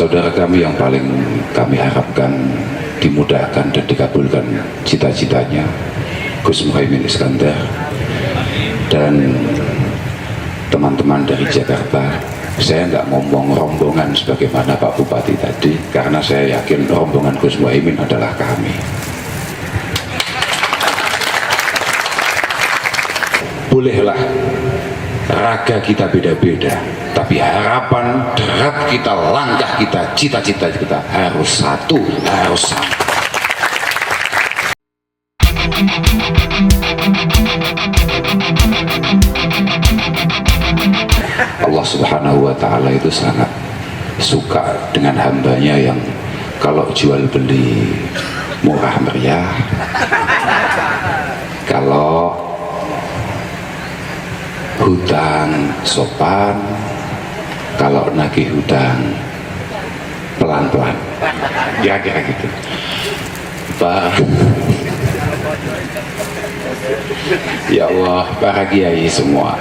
saudara kami yang paling kami harapkan dimudahkan dan dikabulkan cita-citanya, Gus Muhaimin Iskandar, dan teman-teman dari Jakarta. Saya nggak ngomong rombongan sebagaimana Pak Bupati tadi, karena saya yakin rombongan Gus Muhaimin adalah kami. Bolehlah raga kita beda-beda, tapi harapan, derap kita, langkah kita, cita-cita kita harus satu, harus sama. Allah Subhanahu wa Ta'ala itu sangat suka dengan hambanya yang kalau jual beli murah meriah, kalau hutang sopan, kalau nagih hutang pelan-pelan, kira-kira gitu. Pak, ya Allah, para kiai semua.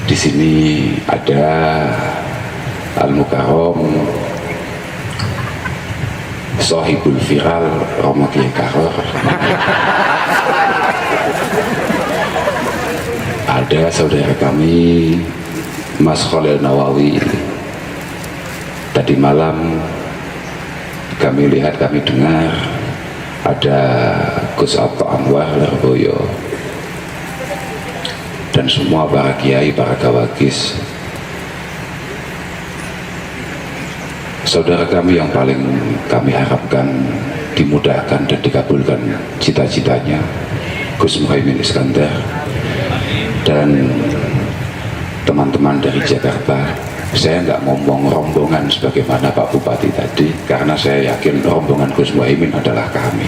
Di sini ada Al-Mukarram Sohibul Viral Romo Kiai Karor, ada saudara kami Mas Khalil Nawawi. Tadi malam kami lihat, kami dengar ada Gus Atto Anwar Lerboyo, dan semua para kiai, para gawagis. Saudara kami yang paling kami harapkan dimudahkan dan dikabulkan cita-citanya, Gus Muhaimin Iskandar, dan teman-teman dari Jakarta. Saya nggak ngomong rombongan sebagaimana Pak Bupati tadi, karena saya yakin rombongan Gus Muhaimin adalah kami.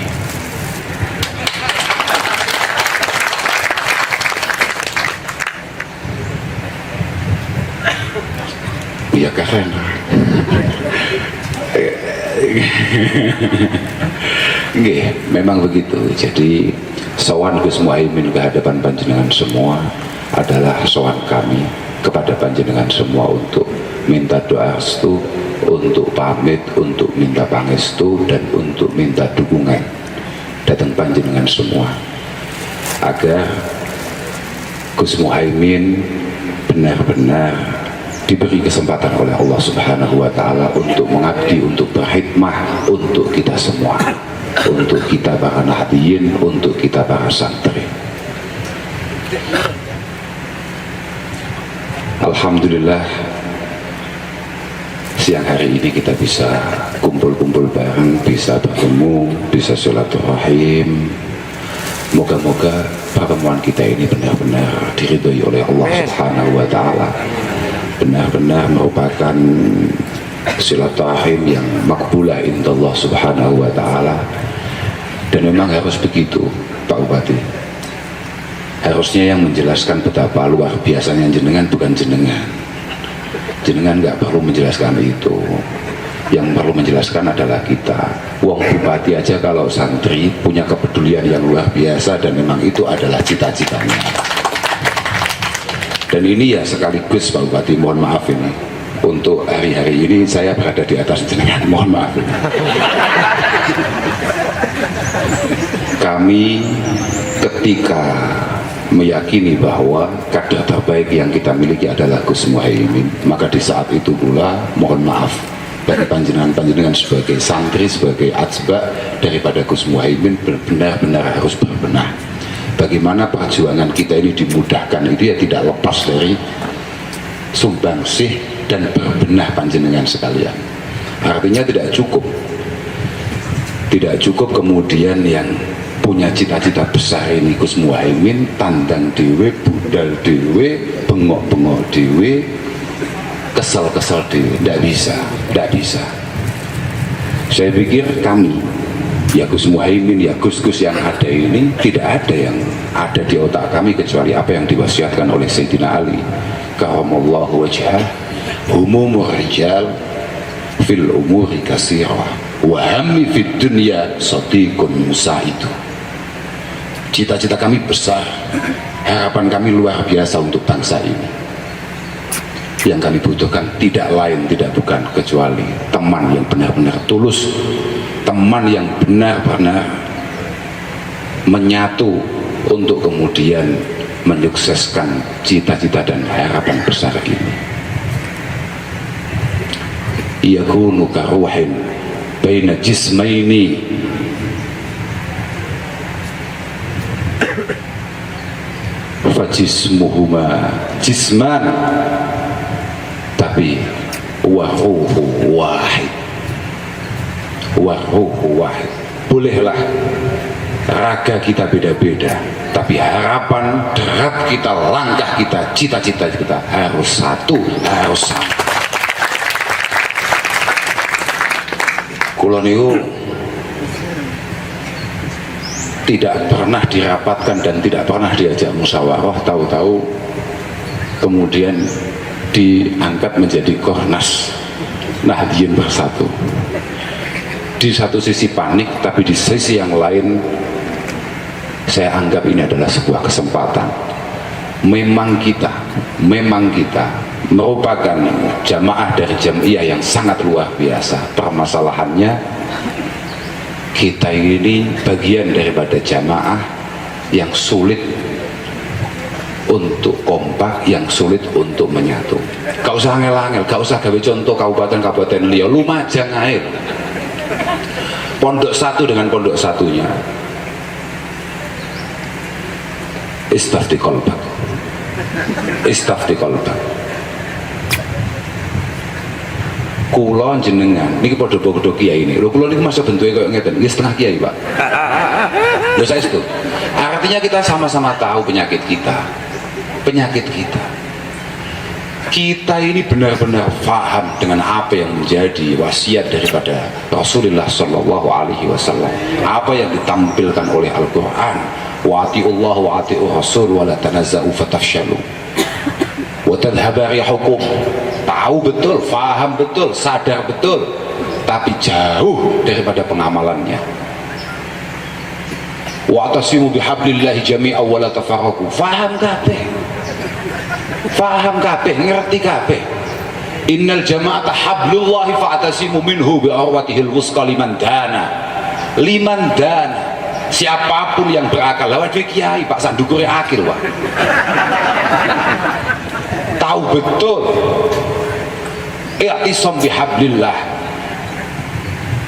Ya keren. Nggih, memang begitu. Jadi sowan Gus Muhaimin ke hadapan panjenengan semua adalah sowan kami kepada panjenengan semua untuk minta doa restu, untuk pamit, untuk minta pangestu, dan untuk minta dukungan datang panjenengan semua agar Gus Muhaimin benar-benar diberi kesempatan oleh Allah Subhanahu wa Ta'ala untuk mengabdi, untuk berkhidmah untuk kita semua, untuk kita para nahdiyin, untuk kita para santri. Alhamdulillah, siang hari ini kita bisa kumpul-kumpul bareng, bisa bertemu, bisa silaturahim. Moga-moga pertemuan kita ini benar-benar diridhoi oleh Allah Subhanahu wa Ta'ala, benar-benar merupakan silaturahim yang makbulah indallah Subhanahu wa Ta'ala. Dan memang harus begitu, Pak Bupati. Harusnya yang menjelaskan betapa luar biasanya jenengan bukan jenengan. Jenengan nggak perlu menjelaskan itu. Yang perlu menjelaskan adalah kita. Wong Bupati aja kalau santri punya kepedulian yang luar biasa, dan memang itu adalah cita-citanya. Dan ini ya sekaligus Pak Bupati, mohon maaf ini, untuk hari-hari ini saya berada di atas jenengan, mohon maaf ini. Kami ketika meyakini bahwa kader terbaik yang kita miliki adalah Gus Muhaimin, maka di saat itu pula mohon maaf bagi panjenengan sebagai santri, sebagai atsba daripada Gus Muhaimin, benar-benar harus berbenah. Bagaimana perjuangan kita ini dimudahkan, itu ya tidak lepas dari sumbangsih dan berbenah panjenengan sekalian. Artinya tidak cukup kemudian yang punya cita-cita besar ini Gus Muhaimin tandang dewe, budal dewe, bengok-bengok dewe, kesel-kesel dewe. Tidak bisa. Saya pikir kami, ya Gus Muhaimin, ya Gus-Gus yang ada ini, tidak ada yang ada di otak kami kecuali apa yang diwasiatkan oleh Sayyidina Ali, karamallahu wajhah, humumur rijal fil umuri kasirah wa hammi fid dunya sadiqun musaidu. Cita-cita kami besar, harapan kami luar biasa untuk bangsa ini. Yang kami butuhkan tidak lain tidak bukan kecuali teman yang benar-benar tulus, teman yang benar-benar menyatu untuk kemudian menyukseskan cita-cita dan harapan besar ini. Yakunu karuhin baina jismaini fajismuhuma jisman, tapi wahuhu wahid, wahuhu wahid. Bolehlah raga kita beda-beda, tapi harapan, derap kita, langkah kita, cita-cita kita harus satu, harus sama. Kula niku tidak pernah dirapatkan dan tidak pernah diajak musyawarah, tahu-tahu kemudian diangkat menjadi Kornas Nahdien Bersatu. Di satu sisi panik, tapi di sisi yang lain saya anggap ini adalah sebuah kesempatan. Memang kita merupakan jamaah dari jamiah yang sangat luar biasa. Permasalahannya kita ini bagian daripada jamaah yang sulit untuk kompak, yang sulit untuk menyatu. Gak usah angel-angel, gak usah gawe contoh kabupaten-kabupaten liya, Lumajang air pondok satu dengan pondok satunya. Istafti kolbak, istafti kolbak. Kulo jenengan niki padha-padha kiai ini. Lho kulo niku masa bentuke koyo ngeten, nggih setengah kiai, Pak. Lho saya itu. Artinya kita sama-sama tahu penyakit kita. Penyakit kita. Kita ini benar-benar faham dengan apa yang menjadi wasiat daripada Rasulullah Shallallahu Alaihi Wasallam. Apa yang ditampilkan oleh Al-Quran. Wa atiullah wa atiur Rasul wa la tanazza'u fatafshalu wa tadhhaba rihukum. Tahu betul, faham betul, sadar betul, tapi jauh daripada pengamalannya. Wa'tasimu bihablillahi jami'an wa la tafarraqu. Faham kabeh, faham kabeh, ngerti kabeh. Innal jama'ata hablullahi fa'tasimu minhu bi'arwatihil wusqa liman dana. Liman dana, siapapun yang berakal. Lawan dhewe kiai Pak sandukure akil, Pak. Tahu betul. I'tisam bihablillah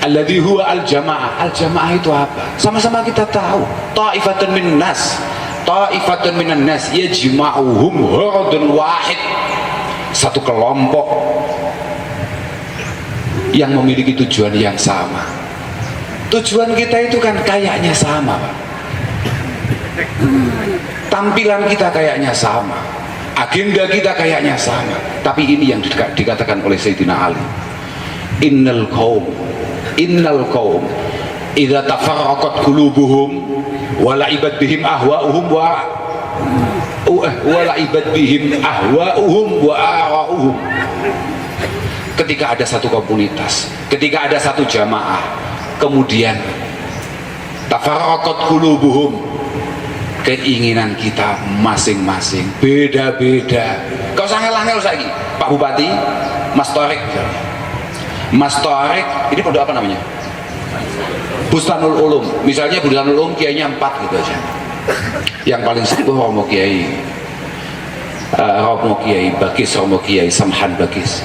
alladzi huwa al-jamaah. Al-jamaah itu apa? Sama-sama kita tahu. Ta'ifatun minan nas, ta'ifatun minan nas yajma'uhum hurdun wahid. Satu kelompok yang memiliki tujuan yang sama. Tujuan kita itu kan kayaknya sama, Pak. Tampilan kita kayaknya sama, agenda kita kayaknya sama, tapi ini yang dikatakan oleh Sayyidina Ali, innal qaum idza tafarraqat qulubuhum wa la'ibat bihim ahwa'uhum wa la'ibat bihim ahwa'uhum wa ara'uhum. Ketika ada satu komunitas, ketika ada satu jamaah, kemudian tafarraqat qulubuhum, keinginan kita masing-masing beda-beda. Kau sangel-angel saiki Pak Bupati, Mas Torik misalnya. Mas Torik ini pondok apa namanya? Bustanul Ulum. Misalnya Bustanul Ulum kiainya 4 gitu aja. Yang paling sepuh Romo Kiai Bakis, Romo Kiai Samhan Bakis.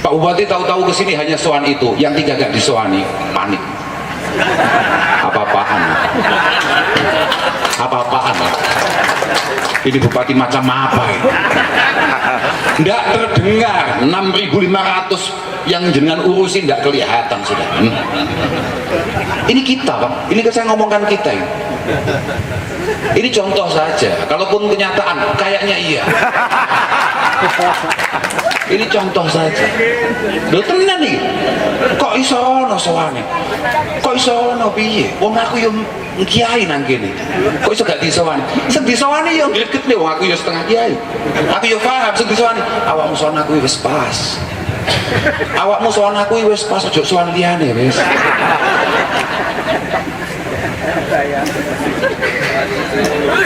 Pak Bupati tahu-tahu kesini hanya soan itu, yang 3 gak disoani, panik. Apa-apaan? Apa-apaan? Ini bupati macam apa ini? Tidak terdengar. 6.500 yang jenengan urusin tidak kelihatan sudah. Ini kita, Pak. Ini saya ngomongkan kita ini. Ini contoh saja. Kalaupun kenyataan kayaknya iya. Ini contoh saja. Lho tenan nih. Kok iso ono sowane? Kok iso ono piye? Wong aku yo kiai nang kene. Kok iso gak disowani? Sing disowani yo greget wong aku yo setengah kiai. Aku yo paham sing disowani. Awakmu sowan aku wis pas. Awakmu sowan aku wis pas, ojo sowan liyane wis.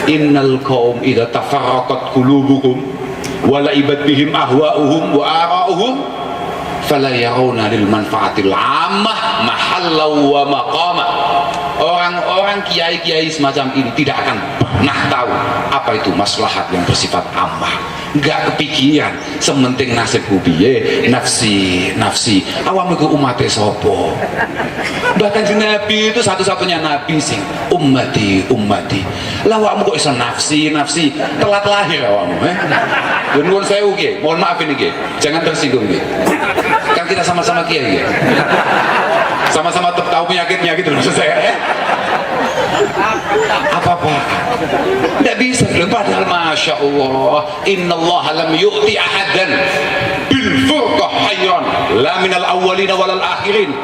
Innal qaum idza tafarraqat qulubuhum wala ibad bihim ahwa'uhum wa ara'uhum fala yarawna lil manfaatil ammah mahallau wa maqama. Orang-orang kiai-kiai semacam ini tidak akan pernah tahu apa itu maslahat yang bersifat ammah, nggak kepikiran sementing nasibku piye, nafsi awam iku umate sopo. Bahkan si Nabi itu satu-satunya nabi sing ummati lah awakmu kok iso nafsi telat lahir awakmu nuwun sewu nggih, mohon maaf ini nggih, jangan tersinggung nggih, kan kita sama-sama kiai ya, sama-sama tahu penyakitnya gitu maksud saya. Apa-apa tidak bisa, padahal Masya Allah, innallaha lam yu'ti ahadan bil furqah hayran la minal awwalina walal akhirin.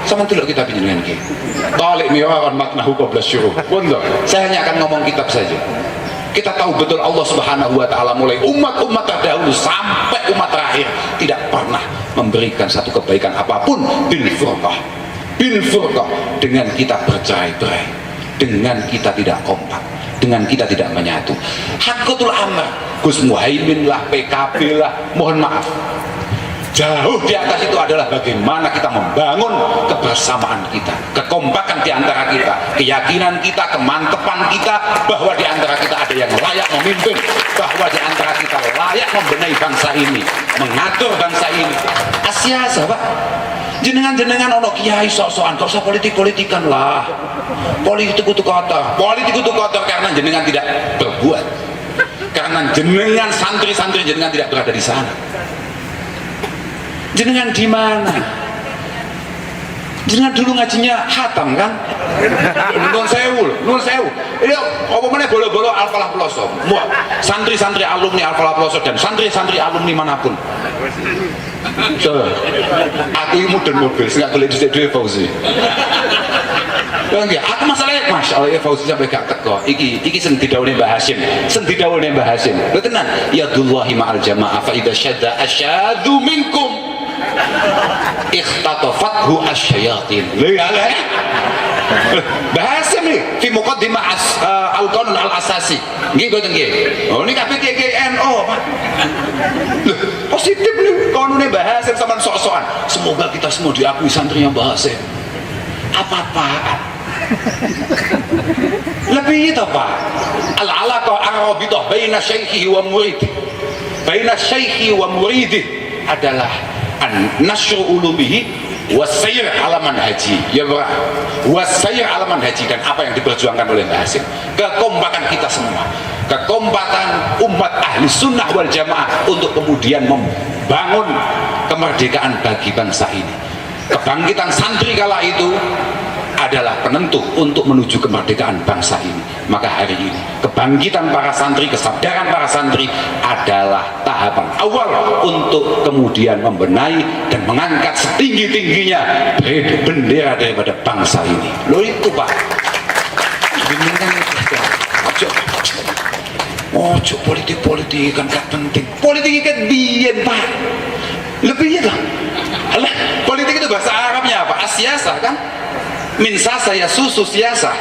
Sama itu kita pinjamkan ki talik miraran maknahu qabla syuruh. Betul, saya hanya akan ngomong kitab saja. Kita tahu betul Allah Subhanahu wa ta'ala mulai umat-umat terdahulu sampai umat terakhir tidak pernah memberikan satu kebaikan apapun bil furqah dengan kita bercerai-berai, dengan kita tidak kompak, dengan kita tidak menyatu. Haqqatul amr Gus Muhaimin lah, PKB lah, mohon maaf, jauh di atas itu adalah bagaimana kita membangun kebersamaan kita, kekompakan di antara kita, keyakinan kita, kemantepan kita bahwa di antara kita ada yang layak memimpin, bahwa di antara kita layak membenahi bangsa ini, mengatur bangsa ini. Asyasa Pak, jenengan ono kiai sok-sokan, gak usah politik-politikan lah. Politik itu kotor karena jenengan tidak berbuat, karena jenengan santri-santri jenengan tidak berada di sana. Jenengan di mana? Jenengan dulu ngajinya hatam kan? Nun sewu. Ini apa mana bolo-bolo Al-Falah Peloso. Santri-santri alumni Al-Falah Peloso dan santri-santri alumni manapun. So, aku ini mudun mobil, nggak boleh dua Fauzi. Enggak, aku masalahnya Masya Allah ya Fauzi sampai gak teko. Iki sing didhawuhi Mbah Hasyim. Lho tenan, yadullahi ma'al jamaah fa idza syadda asyadu minkum ikhtatafathu asyayatin. Lho ya. Mbah Hasyim nih fi muqaddimah al-qanun al-asasi. Nggih mboten nggih. Oh ini kabeh KKNO, Pak. Loh, positif nih kanune Mbah Hasyim sampean sok-sokan. Semoga kita semua diakui santrinya Mbah Hasyim. Apa-apaan? Lebih itu Pak, al-alaqah ar-rabithah baina syaikhi wa muridih, adalah an-nasyru ulumihi wasayr ala manhaji, ya Pak, wasayr ala manhaji, dan apa yang diperjuangkan oleh Mbah Hasyim, kekompakan kita semua, kekompakan umat ahli sunnah wal jamaah untuk kemudian membangun kemerdekaan bagi bangsa ini. Kebangkitan santri kala itu adalah penentu untuk menuju kemerdekaan bangsa ini. Maka hari ini kebangkitan para santri, kesadaran para santri adalah tahapan awal untuk kemudian membenahi dan mengangkat setinggi-tingginya bendera daripada bangsa ini. Loh itu Pak, ojo politik-politik kan gak penting. Politik kan biyen Pak, lebih ya lah. Alah, politik itu bahasa Arabnya apa? Asyasa kan? Min sasa ya susu siasa.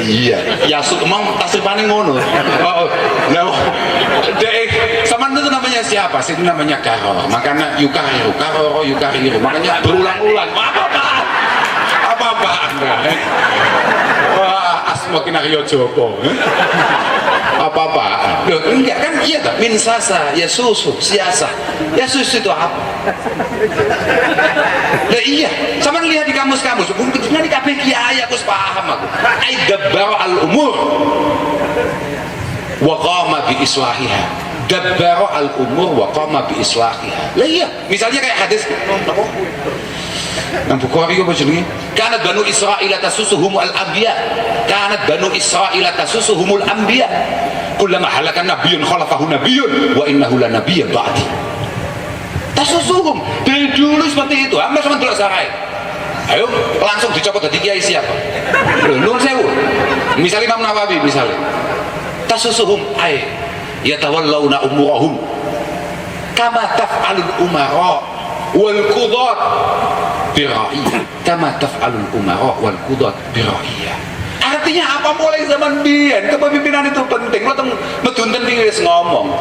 Iya, yasu emang tasrifane ngono. Oh, sama itu namanya siapa sih? Itu namanya karor. Makanya yukariru, karoro yukariru. Makanya berulang-ulang. Apa Anda? Wah, asma kinario Joko. Apa-apa? Loh, enggak kan iya tak? Min sasa ya susu siasa. Ya susu itu apa? Lah iya, sama lihat di kamus-kamus. Kebetulan di KPK kiai aku paham aku. Aidabbar al-umur wa qama bi islahiha. Dabbar al-umur wa qama bi islahiha. Lah iya, misalnya kayak hadis Yang Bukhari apa jenenge? Kanat Banu Israil tasusuhumul anbiya. Kanat Banu Israil tasusuhumul anbiya. Kullama halakan nabiyyun khalafahu nabiyyun wa innahu lanabiyyun ba'di. Tasusuhum dari dulu seperti itu. Amma sama delok sarai. Ayo langsung dicopot dari kiai siapa? Nuwun sewu. Misal Imam Nawawi misalnya. Tasusuhum ay yatawallawna umurahum kama taf'alul umara wal qudat bira'iyah, kama taf'alul umara wal qudat bira'iyah. Artinya Artinya apa? Mulai zaman biyen kepemimpinan itu penting. Lo teng medunten wis ngomong.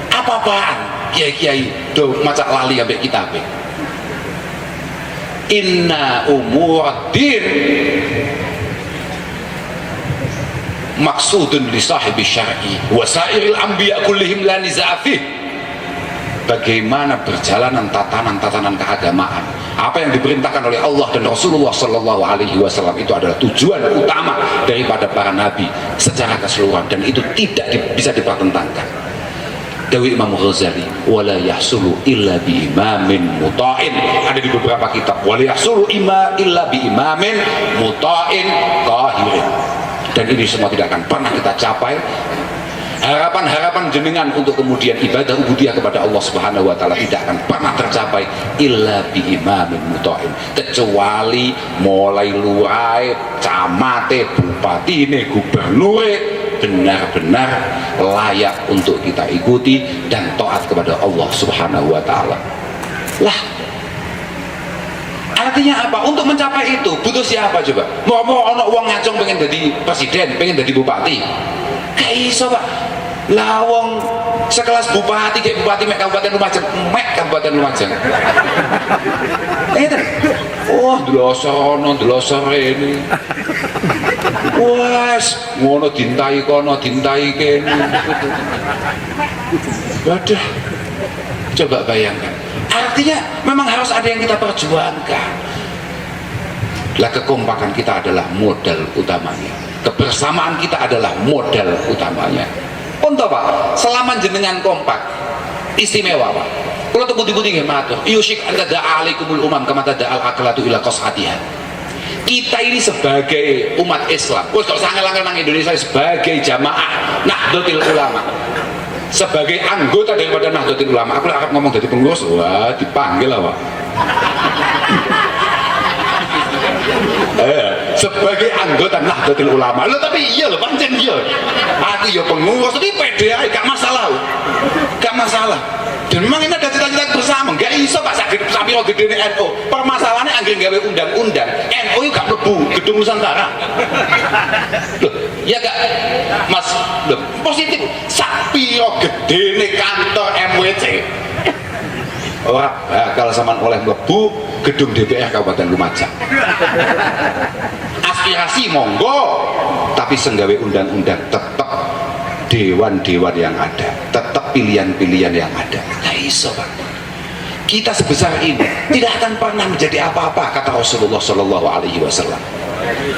Apa-apaan kiai-kiai do macak lali ambek kitabe. Inna umuraddin maksudun li sahibi syar'i wa sairil anbiya kullihim la niza'afih. Bagaimana perjalanan tatanan keagamaan, apa yang diperintahkan oleh Allah dan Rasulullah Sallallahu Alaihi Wasallam itu adalah tujuan utama daripada para nabi secara keseluruhan, dan itu tidak bisa dipertentangkan. Dawi Imam Ghazali, wala yahsulu illa bi imamin muta'in, ada di beberapa kitab, wala yahsulu illa bi imamin muta'in qahirin. Dan ini semua tidak akan pernah kita capai. Harapan-harapan jenengan untuk kemudian ibadah ubudiyah kepada Allah Subhanahu wa taala tidak akan pernah tercapai illa bi imamin muta'in, kecuali mulai lurai, camate, bupatine, gubernure benar-benar layak untuk kita ikuti dan taat kepada Allah Subhanahu wa taala. Lah, artinya apa? Untuk mencapai itu butuh siapa coba? Mau ono wong ngacung pengen jadi presiden, pengen jadi bupati. Gak iso Pak. Lawong sekelas bupati kayak bupati mek Kabupaten Lumajang, itu oh delosor ini wes ngono dintai kono dintai kene. Waduh, coba bayangkan, artinya memang harus ada yang kita perjuangkan. Lah, kekompakan kita adalah modal utamanya, kebersamaan kita adalah modal utamanya. Untuk Pak, selama jenengan kompak istimewa Pak. Kalau tuh budi-budi nggih matur, yusyik anta da'alaikumul umam kama tada'al aklatu ila qas'atiha. Kita ini sebagai umat Islam, wis kok sangat-sangat nang Indonesia, sebagai jamaah Nahdlatul Ulama, sebagai anggota daripada Nahdlatul Ulama. Aku akan ngomong dari pengurus, wah dipanggil lah Pak. Sebagai anggota Nahdlatul Ulama. Loh, tapi iya loh, pancen iya. Aku ya pengurus, tapi pede aja, gak masalah. Gak masalah. Dan memang ini ada cita-cita bersama, gak iso Pak sakit sampai gede ini NU. Permasalahannya anggere gawe undang-undang, NU itu gak mlebu Gedung Nusantara. Loh, ya gak Mas, loh, positif. Sapiro gede ini kantor MWC. Ora bakal sampean oleh mlebu gedung DPR Kabupaten Lumajang. Aspirasi monggo, tapi senggawe undang-undang tetap dewan-dewan yang ada, tetap pilihan-pilihan yang ada. Nah iso Pak, kita sebesar ini tidak akan pernah menjadi apa-apa, kata Rasulullah Shallallahu Alaihi Wasallam.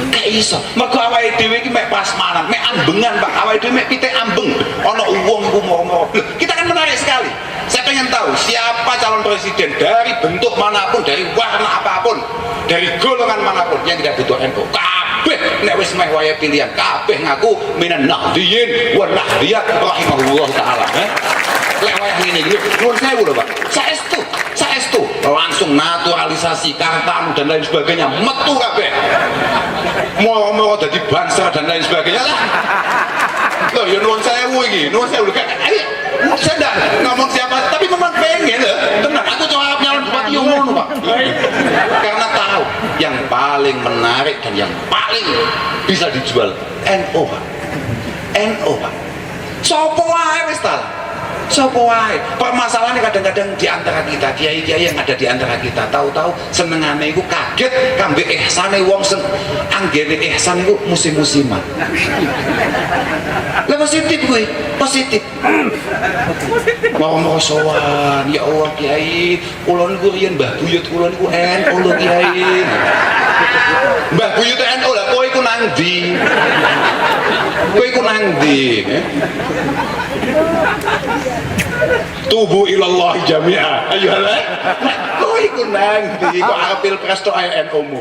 Gak iso, mergo awake dhewe iki mek prasmanan, mek ambengan Pak, awake dhewe mek pitik ambeng, ana wong iku moro-moro. Kita kan menarik sekali. Saya pengen tahu siapa calon presiden dari bentuk manapun, dari warna apapun, dari golongan manapun yang tidak butuh NU. Kabeh nek wis meh waya pilihan, kabeh ngaku minan nahdiyin wa nahdiyat rahimahullah taala. Lek wayah ngene iki nuwun sewu lho Pak. Saestu langsung naturalisasi kartan dan lain sebagainya, metu kabeh. Moro-moro dadi banser dan lain sebagainya lah. Loh ya nuwun sewu iki, nuwun sewu. Saya enggak ngomong siapa, tapi memang pengen loh. Tenang, aku coba nyalon bupati yang ngono Pak. Karena tahu yang paling menarik dan yang paling bisa dijual NU Pak. NU Pak. Sopo wae wis ta. Sopo wae. Permasalahannya kadang-kadang di antara kita, kiai-kiai yang ada di antara kita, tahu-tahu senengane iku kaget kambe ihsane wong sing anggere ihsan iku musim-musiman. Lah positif kuwi, positif. Mau sowan, ya Allah Kiai, kula niku riyen Mbah Buyut kula niku NU lho Kiai. Mbah Buyut NU lah, kowe iku nang ndi? Kowe iku nang ndi? Tubu ilallah jami'ah. Ayo lah. Kowe iku nang ndi? Kok apil presto NU mu?